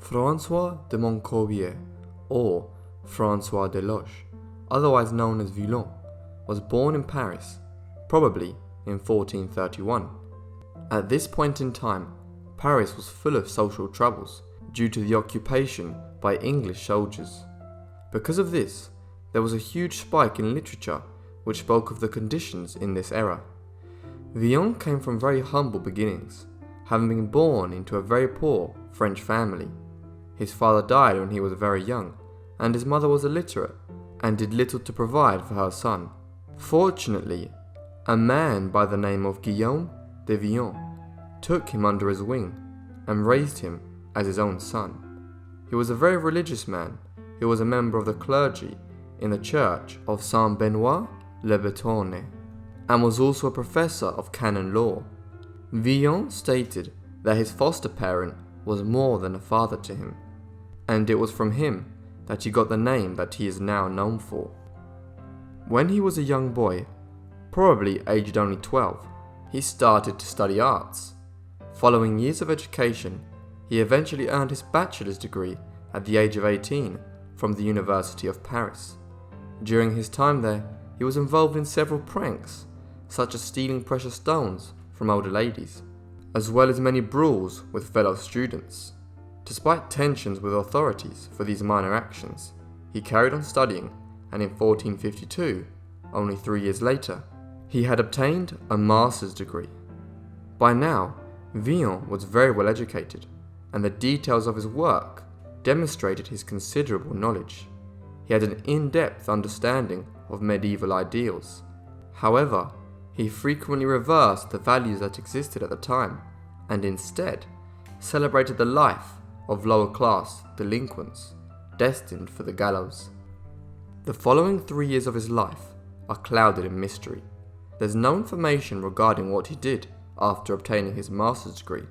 François de Montcorbier, or François Deloche, otherwise known as Villon, was born in Paris, probably in 1431. At this point in time, Paris was full of social troubles due to the occupation by English soldiers. Because of this, there was a huge spike in literature which spoke of the conditions in this era. Villon came from very humble beginnings, having been born into a very poor French family. His father died when he was very young, and his mother was illiterate and did little to provide for her son. Fortunately, a man by the name of Guillaume de Villon took him under his wing and raised him as his own son. He was a very religious man who was a member of the clergy in the church of Saint-Benoît-le-Bretonne and was also a professor of canon law. Villon stated that his foster parent was more than a father to him, and it was from him that he got the name that he is now known for. When he was a young boy, probably aged only 12, he started to study arts. Following years of education, he eventually earned his bachelor's degree at the age of 18 from the University of Paris. During his time there, he was involved in several pranks, such as stealing precious stones from older ladies, as well as many brawls with fellow students. Despite tensions with authorities for these minor actions, he carried on studying, and in 1452, only 3 years later, he had obtained a master's degree. By now, Villon was very well educated, and the details of his work demonstrated his considerable knowledge. He had an in-depth understanding of medieval ideals. However, he frequently reversed the values that existed at the time, and instead celebrated the life of lower-class delinquents destined for the gallows. The following 3 years of his life are clouded in mystery. There's no information regarding what he did after obtaining his master's degree.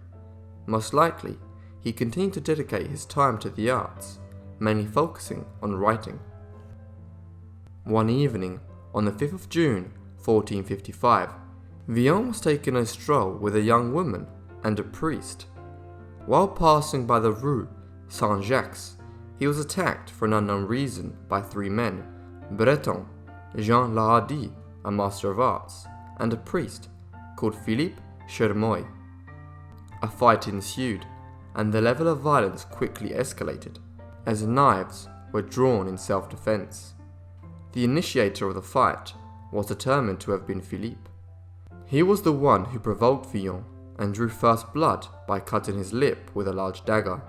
Most likely, he continued to dedicate his time to the arts, mainly focusing on writing. One evening, on the 5th of June, 1455, Villon was taking a stroll with a young woman and a priest. While passing by the Rue Saint-Jacques, he was attacked for an unknown reason by 3 men: Breton, Jean Lahadi, a master of arts, and a priest called Philippe Chermoy. A fight ensued, and the level of violence quickly escalated, as knives were drawn in self-defense. The initiator of the fight was determined to have been Philippe. He was the one who provoked Villon and drew first blood by cutting his lip with a large dagger.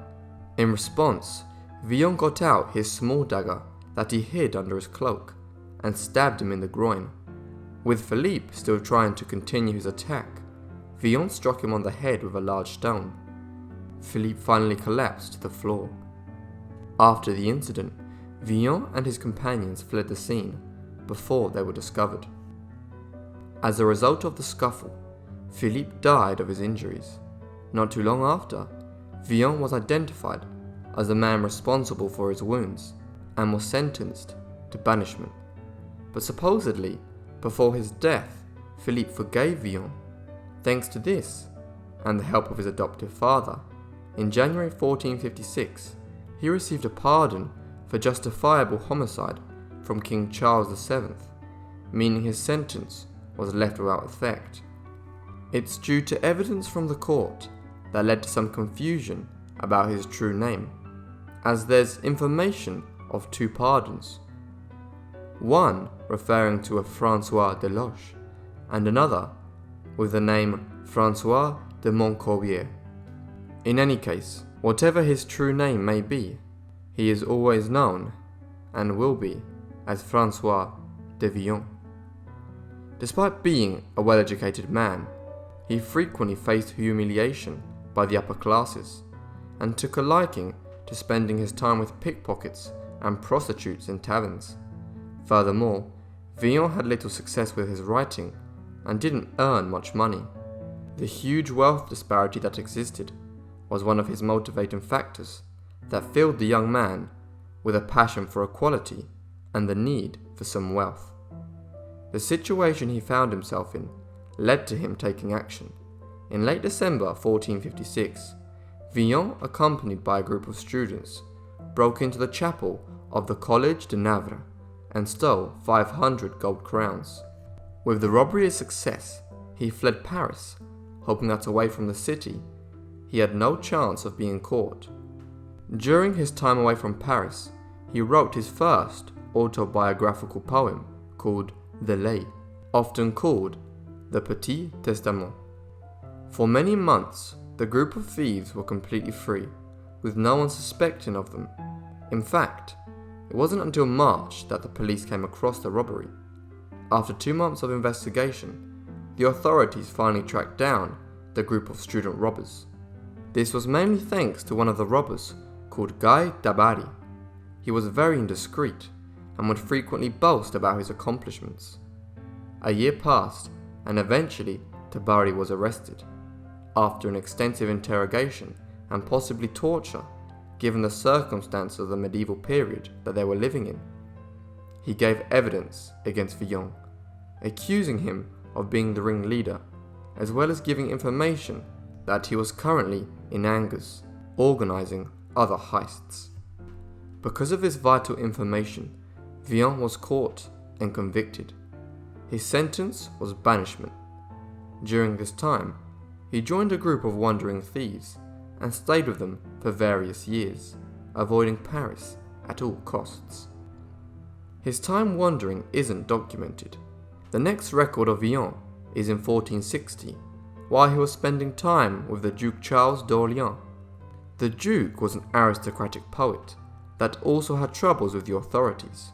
In response, Villon got out his small dagger that he hid under his cloak and stabbed him in the groin. With Philippe still trying to continue his attack, Villon struck him on the head with a large stone. Philippe finally collapsed to the floor. After the incident, Villon and his companions fled the scene before they were discovered. As a result of the scuffle, Philippe died of his injuries. Not too long after, Villon was identified as the man responsible for his wounds and was sentenced to banishment. But supposedly, before his death, Philippe forgave Villon. Thanks to this, and the help of his adoptive father, in January 1456, he received a pardon for justifiable homicide from King Charles VII, meaning his sentence was left without effect. It's due to evidence from the court that led to some confusion about his true name, as there's information of 2 pardons, one referring to a François Deloche, and another with the name François de Montcorbier. In any case, whatever his true name may be, he is always known, and will be, as François de Villon. Despite being a well-educated man, he frequently faced humiliation by the upper classes, and took a liking to spending his time with pickpockets and prostitutes in taverns. Furthermore, Villon had little success with his writing, and didn't earn much money. The huge wealth disparity that existed was one of his motivating factors that filled the young man with a passion for equality and the need for some wealth. The situation he found himself in led to him taking action. In late December 1456, Villon, accompanied by a group of students, broke into the chapel of the Collège de Navarre and stole 500 gold crowns. With the robbery a success, he fled Paris, hoping that away from the city, he had no chance of being caught. During his time away from Paris, he wrote his first autobiographical poem called The Lay, often called the Petit Testament. For many months, the group of thieves were completely free, with no one suspecting of them. In fact, it wasn't until March that the police came across the robbery. After 2 months of investigation, the authorities finally tracked down the group of student robbers. This was mainly thanks to one of the robbers called Guy Dabari. He was very indiscreet and would frequently boast about his accomplishments. A year passed and eventually Dabari was arrested. After an extensive interrogation and possibly torture, given the circumstances of the medieval period that they were living in, he gave evidence against Villon, accusing him of being the ringleader, as well as giving information that he was currently in Angers, organizing other heists. Because of this vital information, Villon was caught and convicted. His sentence was banishment. During this time, he joined a group of wandering thieves and stayed with them for various years, avoiding Paris at all costs. His time wandering isn't documented. The next record of Villon is in 1460, while he was spending time with the Duke Charles d'Orléans. The Duke was an aristocratic poet that also had troubles with the authorities.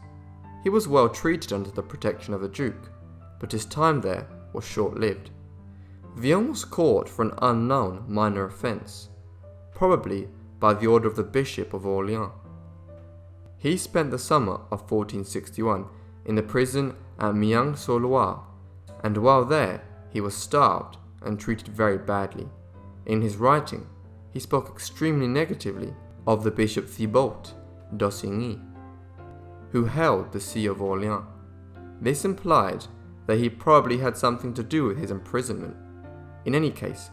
He was well treated under the protection of the Duke, but his time there was short-lived. Villon was caught for an unknown minor offence, probably by the order of the Bishop of Orléans. He spent the summer of 1461 in the prison at Meung-sur-Loire, and while there he was starved and treated very badly. In his writing, he spoke extremely negatively of the Bishop Thibault d'Aussigny, who held the See of Orléans. This implied that he probably had something to do with his imprisonment. In any case,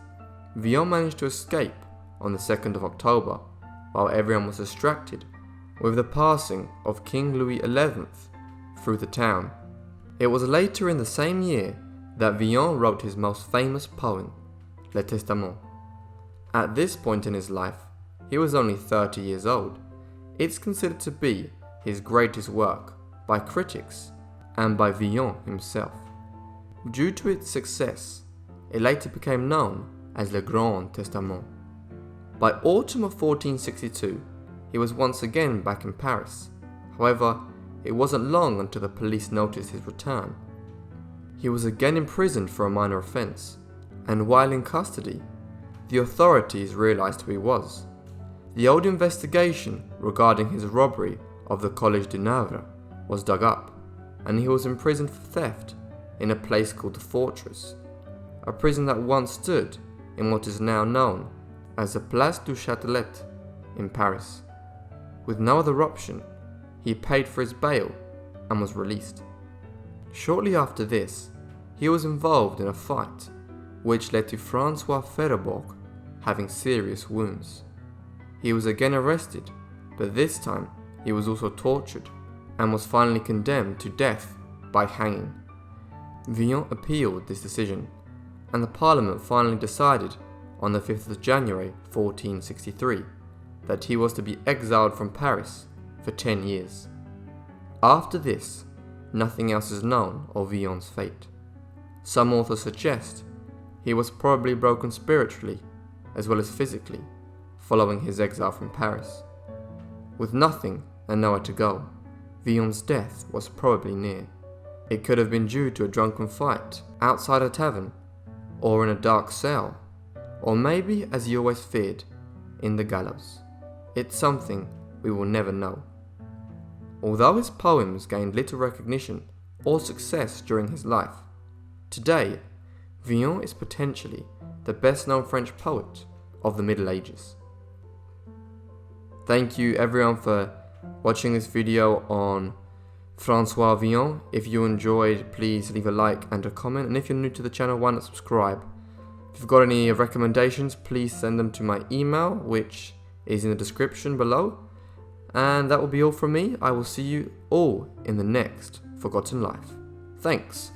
Villon managed to escape on the 2nd of October, while everyone was distracted with the passing of King Louis XI through the town. It was later in the same year that Villon wrote his most famous poem, Le Testament. At this point in his life, he was only 30 years old. It's considered to be his greatest work by critics and by Villon himself. Due to its success, it later became known as Le Grand Testament. By autumn of 1462, he was once again back in Paris. However, it wasn't long until the police noticed his return. He was again imprisoned for a minor offence, and while in custody, the authorities realized who he was. The old investigation regarding his robbery of the Collège de Navarre was dug up, and he was imprisoned for theft in a place called the Fortress, a prison that once stood in what is now known as the Place du Châtelet in Paris. With no other option, he paid for his bail and was released. Shortly after this, he was involved in a fight which led to François Villon having serious wounds. He was again arrested, but this time he was also tortured and was finally condemned to death by hanging. Villon appealed this decision, and the Parliament finally decided on the 5th of January 1463 that he was to be exiled from Paris for 10 years. After this, nothing else is known of Villon's fate. Some authors suggest he was probably broken spiritually as well as physically following his exile from Paris. With nothing and nowhere to go, Villon's death was probably near. It could have been due to a drunken fight outside a tavern, or in a dark cell, or maybe, as he always feared, in the gallows. It's something we will never know. Although his poems gained little recognition or success during his life, today, Villon is potentially the best-known French poet of the Middle Ages. Thank you everyone for watching this video on François Villon. If you enjoyed, please leave a like and a comment, and if you're new to the channel, why not subscribe? If you've got any recommendations, please send them to my email, which is in the description below. And that will be all from me. I will see you all in the next Forgotten Life. Thanks.